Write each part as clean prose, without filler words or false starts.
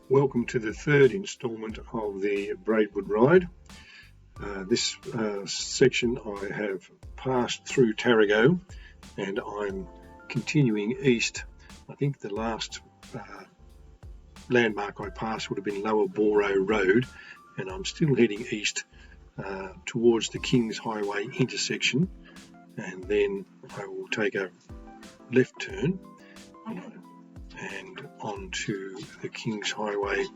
Welcome to the third instalment of the Braidwood ride. This section I have passed through Tarago and I'm continuing east. I think the last landmark I passed would have been Lower Boro Road, and I'm still heading east towards the Kings Highway intersection, and then I will take a left turn and onto the Kings Highway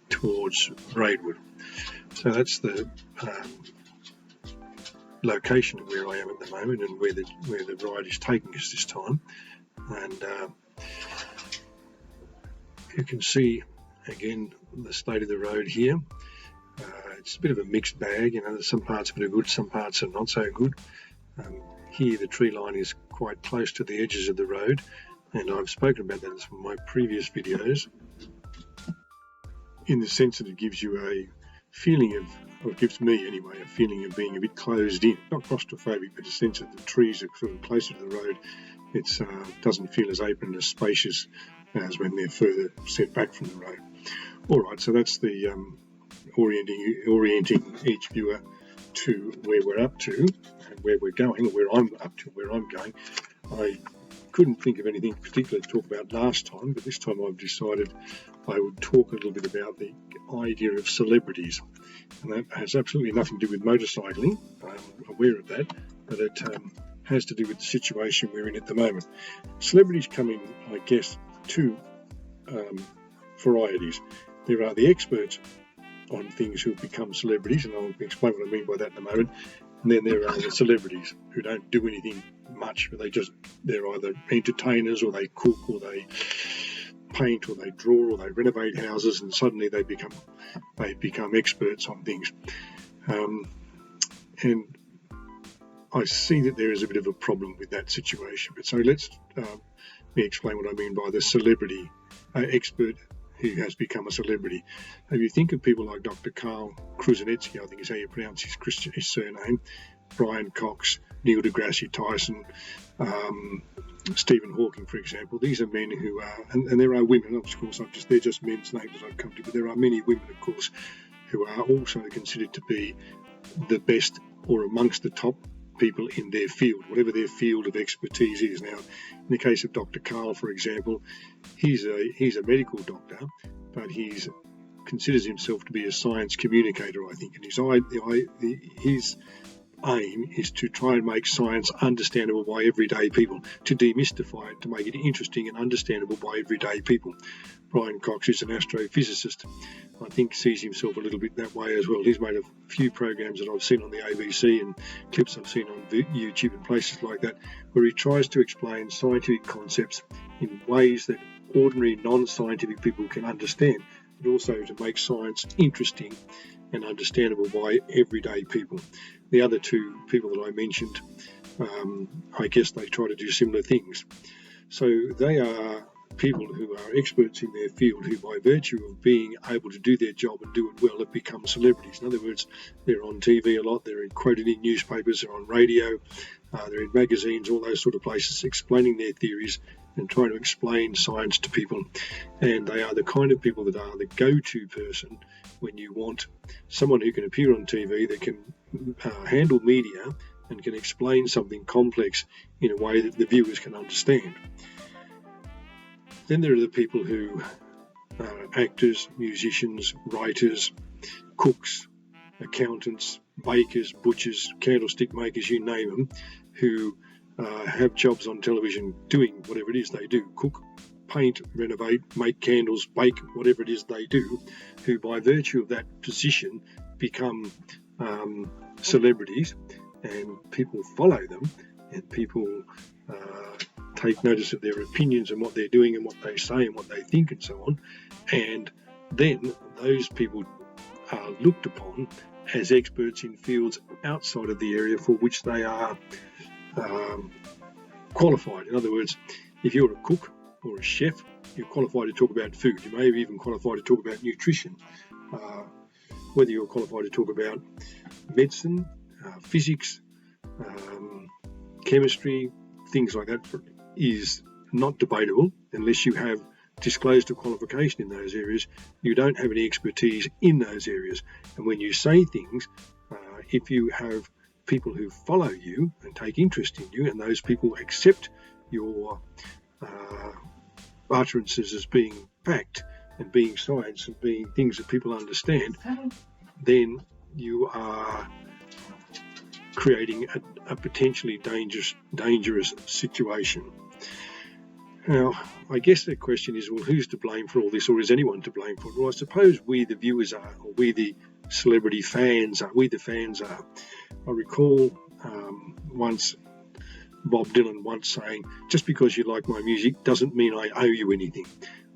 towards Braidwood. So that's the location of where I am at the moment and where the ride is taking us this time. And you can see again the state of the road here. It's a bit of a mixed bag, some parts of it are good, some parts are not so good. Here the tree line is quite close to the edges of the road, and I've spoken about that in some of my previous videos, in the sense that it gives you a feeling of, or it gives me anyway, a feeling of being a bit closed in, not claustrophobic, but a sense that the trees are sort of closer to the road. It doesn't feel as open and as spacious as when they're further set back from the road. Alright, so that's the orienting each viewer to where we're up to and where we're going, or where I'm up to, where I'm going. I couldn't think of anything particular to talk about last time, but this time I've decided I would talk a little bit about the idea of celebrities, and that has absolutely nothing to do with motorcycling. I'm aware of that, but it has to do with the situation we're in at the moment. Celebrities come in, I guess, two varieties. There are the experts on things who have become celebrities, and I'll explain what I mean by that in a moment. And then there are the celebrities who don't do anything much, but they're either entertainers, or they cook, or they paint, or they draw, or they renovate houses, and suddenly they become experts on things. And I see that there is a bit of a problem with that situation. But so let's me explain what I mean by the celebrity expert who has become a celebrity. If you think of people like Dr. Carl Kruszenitsky, I think is how you pronounce his surname, Brian Cox, Neil deGrasse Tyson, Stephen Hawking, for example. These are men who are, and there are women, of course, they're just men's names that I've come to, but there are many women, of course, who are also considered to be the best or amongst the top people in their field, whatever their field of expertise is. Now, in the case of Dr. Carl, for example, he's a medical doctor, but he considers himself to be a science communicator, I think, and his aim is to try and make science understandable by everyday people, to demystify it, to make it interesting and understandable by everyday people. Brian Cox is an astrophysicist. I think sees himself a little bit that way as well. He's made a few programs that I've seen on the ABC and clips I've seen on YouTube and places like that, where he tries to explain scientific concepts in ways that ordinary non-scientific people can understand, but also to make science interesting and understandable by everyday people. The other two people that I mentioned, I guess they try to do similar things. So they are people who are experts in their field, who by virtue of being able to do their job and do it well have become celebrities. In other words, they're on TV a lot, they're quoted in newspapers, they're on radio, they're in magazines, all those sort of places, explaining their theories and trying to explain science to people. And they are the kind of people that are the go-to person when you want someone who can appear on TV, that can handle media and can explain something complex in a way that the viewers can understand. Then there are the people who are actors, musicians, writers, cooks, accountants, bakers, butchers, candlestick makers, you name them, who have jobs on television doing whatever it is they do, cook, paint, renovate, make candles, bake, whatever it is they do, who by virtue of that position become celebrities, and people follow them, and people take notice of their opinions and what they're doing and what they say and what they think and so on. And then those people are looked upon as experts in fields outside of the area for which they are qualified. In other words, if you're a cook or a chef, you're qualified to talk about food. You may be even qualified to talk about nutrition. Whether you're qualified to talk about medicine, physics, chemistry, things like that is not debatable unless you have disclosed a qualification in those areas, you don't have any expertise in those areas. And when you say things, if you have people who follow you and take interest in you, and those people accept your utterances as being fact and being science and being things that people understand, then you are creating a potentially dangerous situation. Now, I guess the question is, well, who's to blame for all this, or is anyone to blame for it? Well, I suppose we the viewers are, or we the celebrity fans are, we the fans are. I recall once Bob Dylan once saying, just because you like my music doesn't mean I owe you anything.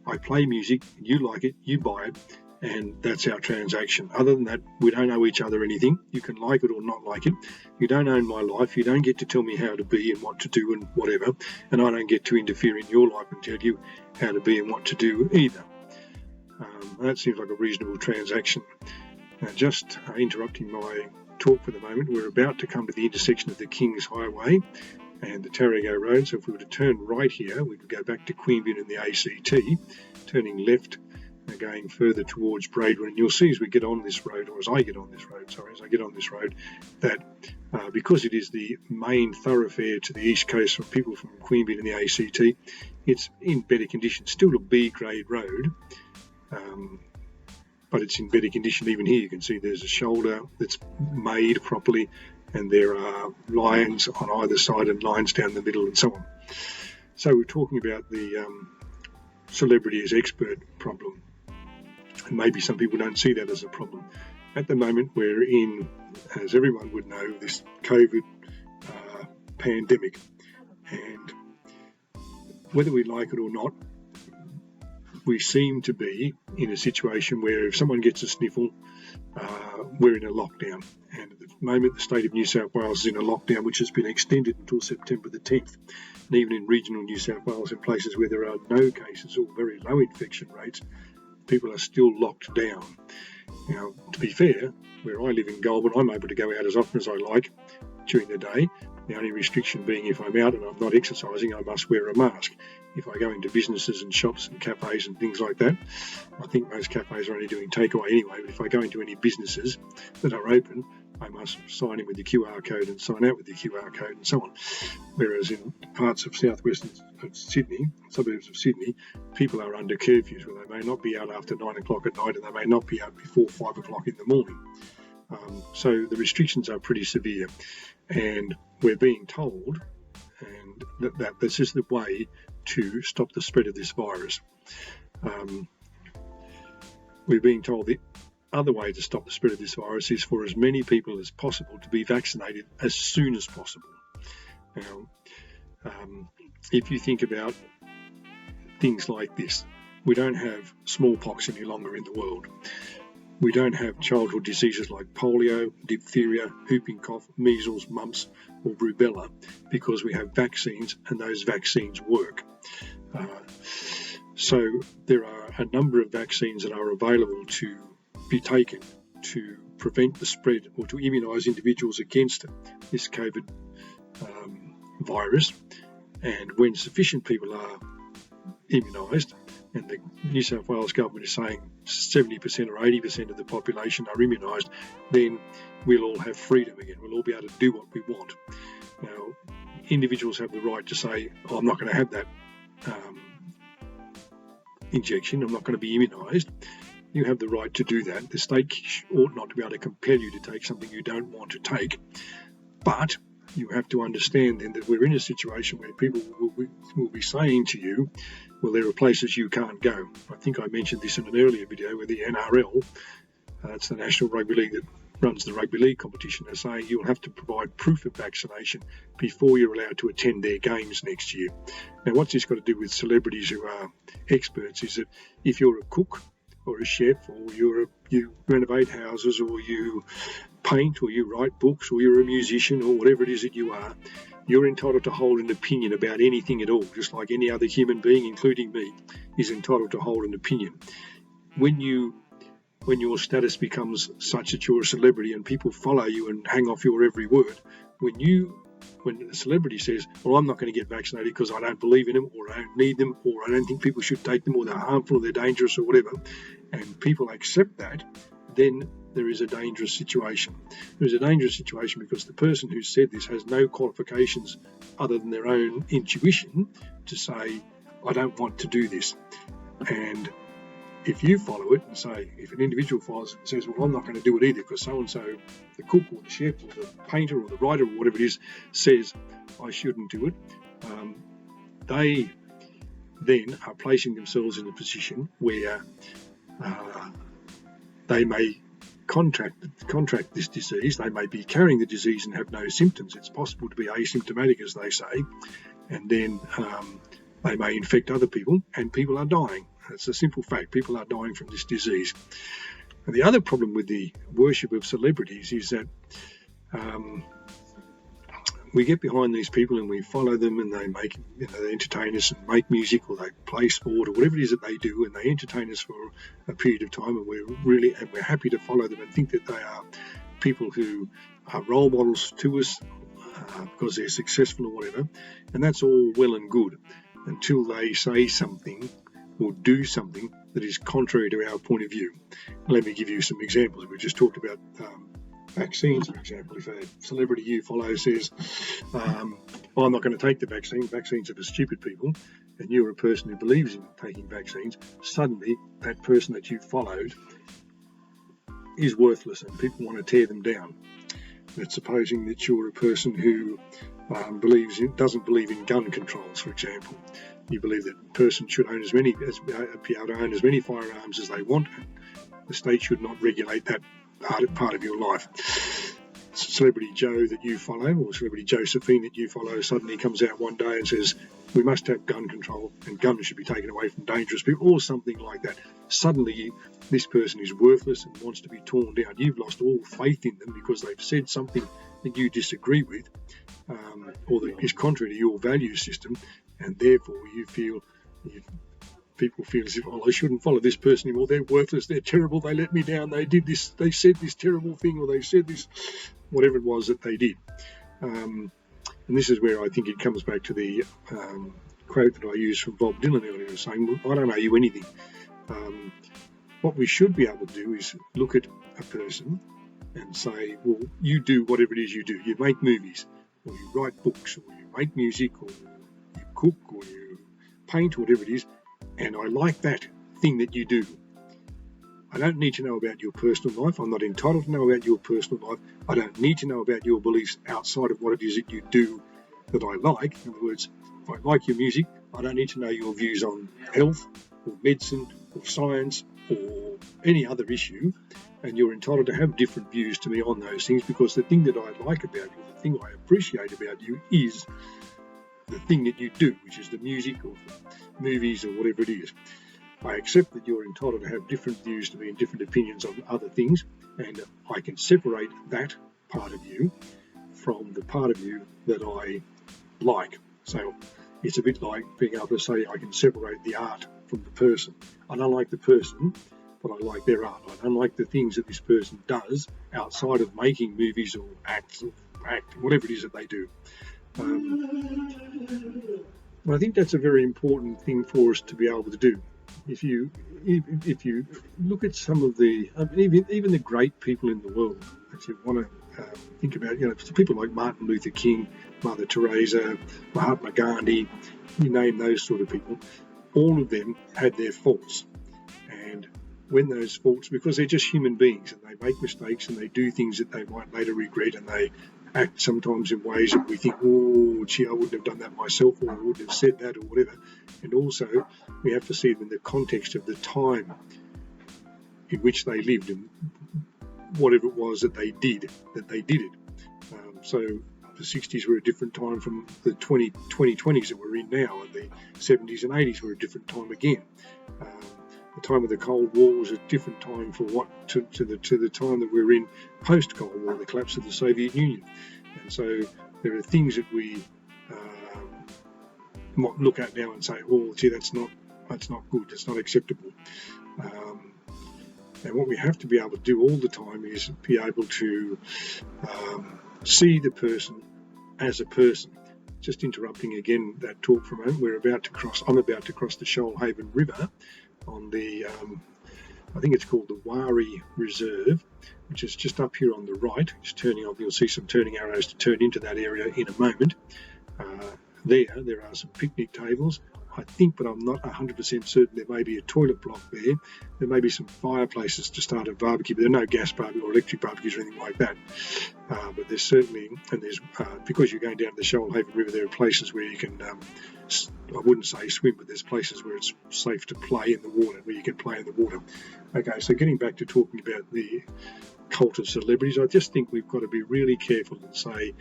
I play music, you like it, you buy it, and that's our transaction. Other than that, we don't owe each other anything. You can like it or not like it. You don't own my life. You don't get to tell me how to be and what to do and whatever, and I don't get to interfere in your life and tell you how to be and what to do either. That seems like a reasonable transaction. Now, just interrupting my talk for the moment, we're about to come to the intersection of the King's Highway and the Tarago Road. So if we were to turn right here, we could go back to Queanbeyan and the ACT, turning left and going further towards Braidwood. And you'll see as we get on this road, or as I get on this road, that because it is the main thoroughfare to the east coast for people from Queanbeyan and the ACT, it's in better condition. Still a B-grade road, but it's in better condition. Even here you can see there's a shoulder that's made properly, and there are lines on either side and lines down the middle and so on. So we're talking about the celebrity as expert problem, and maybe some people don't see that as a problem. At the moment we're in, as everyone would know, this COVID pandemic, and whether we like it or not, we seem to be in a situation where if someone gets a sniffle, we're in a lockdown. And at the moment, the state of New South Wales is in a lockdown which has been extended until September the 10th. And even in regional New South Wales, in places where there are no cases or very low infection rates, people are still locked down. Now, to be fair, where I live in Goulburn, I'm able to go out as often as I like during the day. The only restriction being if I'm out and I'm not exercising, I must wear a mask. If I go into businesses and shops and cafes and things like that, I think most cafes are only doing takeaway anyway, but if I go into any businesses that are open, I must sign in with the QR code and sign out with the QR code and so on. Whereas in parts of southwestern Sydney, suburbs of Sydney, people are under curfews where they may not be out after 9 o'clock at night and they may not be out before 5 o'clock in the morning. So the restrictions are pretty severe, and we're being told and that this is the way to stop the spread of this virus. We're being told the other way to stop the spread of this virus is for as many people as possible to be vaccinated as soon as possible. Now, if you think about things like this, we don't have smallpox any longer in the world. We don't have childhood diseases like polio, diphtheria, whooping cough, measles, mumps or rubella because we have vaccines and those vaccines work. So there are a number of vaccines that are available to be taken to prevent the spread or to immunise individuals against this COVID virus. And when sufficient people are immunised, and the New South Wales government is saying 70% or 80% of the population are immunised, then we'll all have freedom again. We'll all be able to do what we want. Now, individuals have the right to say, I'm not going to have that injection, I'm not going to be immunised. You have the right to do that. The state ought not to be able to compel you to take something you don't want to take. But you have to understand then that we're in a situation where people will be saying to you, well, there are places you can't go. I think I mentioned this in an earlier video where the NRL, it's the National Rugby League that runs the rugby league competition, are saying you'll have to provide proof of vaccination before you're allowed to attend their games next year. Now, what's this got to do with celebrities who are experts is that if you're a cook or a chef or you renovate houses or you paint or you write books or you're a musician or whatever it is that you are, you're entitled to hold an opinion about anything at all, just like any other human being, including me, is entitled to hold an opinion. When your status becomes such that you're a celebrity and people follow you and hang off your every word, when you when a celebrity says, well, I'm not going to get vaccinated because I don't believe in them, or I don't need them, or I don't think people should take them, or they're harmful, or they're dangerous, or whatever, and people accept that, then there is a dangerous situation. There is a dangerous situation because the person who said this has no qualifications other than their own intuition to say, I don't want to do this. And if you follow it and say, if an individual follows it and says, well, I'm not going to do it either because so-and-so, the cook or the chef or the painter or the writer or whatever it is, says I shouldn't do it, they then are placing themselves in a position where they may contract this disease. They may be carrying the disease and have no symptoms. It's possible to be asymptomatic, as they say, and then they may infect other people, and people are dying. It's a simple fact. People are dying from this disease. And the other problem with the worship of celebrities is that we get behind these people and we follow them, and they make, they entertain us and make music, or they play sport, or whatever it is that they do, and they entertain us for a period of time, and we're happy to follow them and think that they are people who are role models to us because they're successful or whatever. And that's all well and good until they say something or do something that is contrary to our point of view. Let me give you some examples. We just talked about vaccines, for example. If a celebrity you follow says, I'm not going to take the vaccines are for stupid people, and you're a person who believes in taking vaccines, suddenly that person that you followed is worthless and people want to tear them down. That's supposing that you're a person who doesn't believe in gun controls, for example. You believe that a person should be able to own as many firearms as they want. The state should not regulate that part of your life. Celebrity Joe that you follow, or Celebrity Josephine that you follow, suddenly comes out one day and says, we must have gun control and guns should be taken away from dangerous people, or something like that. Suddenly this person is worthless and wants to be torn down. You've lost all faith in them because they've said something that you disagree with, or that is contrary to your value system, and therefore people feel as if, I shouldn't follow this person anymore. They're worthless. They're terrible. They let me down. They did this. They said this terrible thing, or they said this, whatever it was that they did. And this is where I think it comes back to the quote that I used from Bob Dylan earlier, saying, I don't owe you anything. What we should be able to do is look at a person and say, well, you do whatever it is you do. You make movies, or you write books, or you make music, or you cook, or you paint, or whatever it is, and I like that thing that you do. I don't need to know about your personal life. I'm not entitled to know about your personal life. I don't need to know about your beliefs outside of what it is that you do that I like. In other words, if I like your music, I don't need to know your views on health or medicine or science or any other issue. And you're entitled to have different views to me on those things, because the thing that I like about you, the thing I appreciate about you, is the thing that you do, which is the music or the movies or whatever it is. I accept that you're entitled to have different views to me and different opinions on other things, and I can separate that part of you from the part of you that I like. So it's a bit like being able to say I can separate the art from the person. I don't like the person, but I like their art. I don't like the things that this person does outside of making movies or act, whatever it is that they do. I think that's a very important thing for us to be able to do. If you look at some of the even the great people in the world that you want to think about, people like Martin Luther King, Mother Teresa, Mahatma Gandhi, you name those sort of people, all of them had their faults. And when those faults, because they're just human beings and they make mistakes and they do things that they might later regret, and they act sometimes in ways that we think, oh, gee, I wouldn't have done that myself, or I wouldn't have said that, or whatever. And also, we have to see them in the context of the time in which they lived and whatever it was that they did it. So the 60s were a different time from the 2020s that we're in now, and the 70s and 80s were a different time again. The time of the Cold War was a different time to the time that we're in post-Cold War, the collapse of the Soviet Union. And so there are things that we might look at now and say, oh, gee, that's not good, that's not acceptable. And what we have to be able to do all the time is be able to see the person as a person. Just interrupting again that talk for a moment. I'm about to cross the Shoalhaven River on the, I think it's called the Wari Reserve, which is just up here on the right. Just turning off, you'll see some turning arrows to turn into that area in a moment. There are some picnic tables. I think, but I'm not 100% certain, there may be a toilet block there. There may be some fireplaces to start a barbecue, but there are no gas barbecue or electric barbecues or anything like that. But there's certainly, and there's because you're going down the Shoalhaven River, there are places where you can, I wouldn't say swim, but there's places where it's safe to play in the water, where you can play in the water. Okay, so getting back to talking about the cult of celebrities, I just think we've got to be really careful and say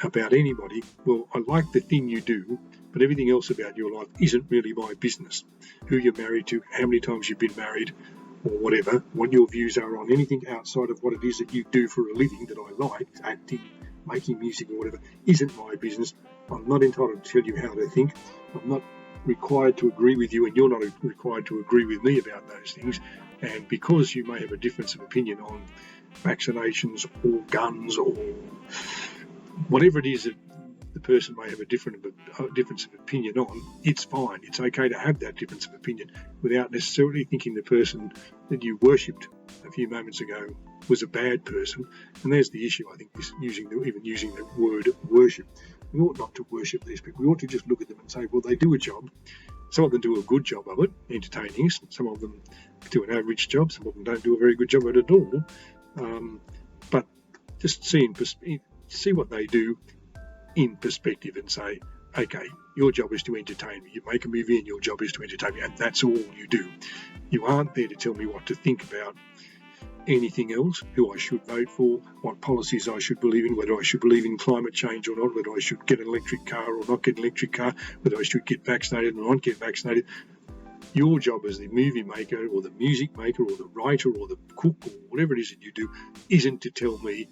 about anybody, well, I like the thing you do, but everything else about your life isn't really my business. Who you're married to, how many times you've been married, or whatever, what your views are on anything outside of what it is that you do for a living that I like, acting, making music or whatever, isn't my business. I'm not entitled to tell you how to think. I'm not required to agree with you, and you're not required to agree with me about those things. And because you may have a difference of opinion on vaccinations or guns or whatever it is that the person may have a difference of opinion on, it's fine. It's okay to have that difference of opinion without necessarily thinking the person that you worshipped a few moments ago was a bad person. And there's the issue, I think, using the word worship. We ought not to worship these people. We ought to just look at them and say, well, they do a job. Some of them do a good job of it, entertaining us. Some of them do an average job. Some of them don't do a very good job at it at all. But just see what they do in perspective and say, okay, your job is to entertain me. You make a movie and your job is to entertain me, and that's all you do. You aren't there to tell me what to think about anything else, who I should vote for, what policies I should believe in, whether I should believe in climate change or not, whether I should get an electric car or not get an electric car, whether I should get vaccinated or not get vaccinated. Your job as the movie maker or the music maker or the writer or the cook or whatever it is that you do isn't to tell me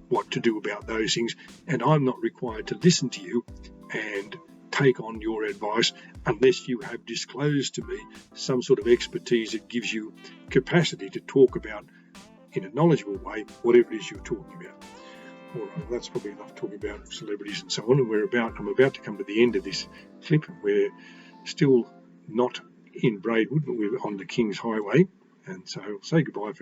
what to do about those things, and I'm not required to listen to you and take on your advice unless you have disclosed to me some sort of expertise that gives you capacity to talk about in a knowledgeable way whatever it is you're talking about. All right, well, that's probably enough talking about celebrities and so on, and I'm about to come to the end of this clip. We're still not in Braidwood, but we're on the King's Highway, and so I'll say goodbye for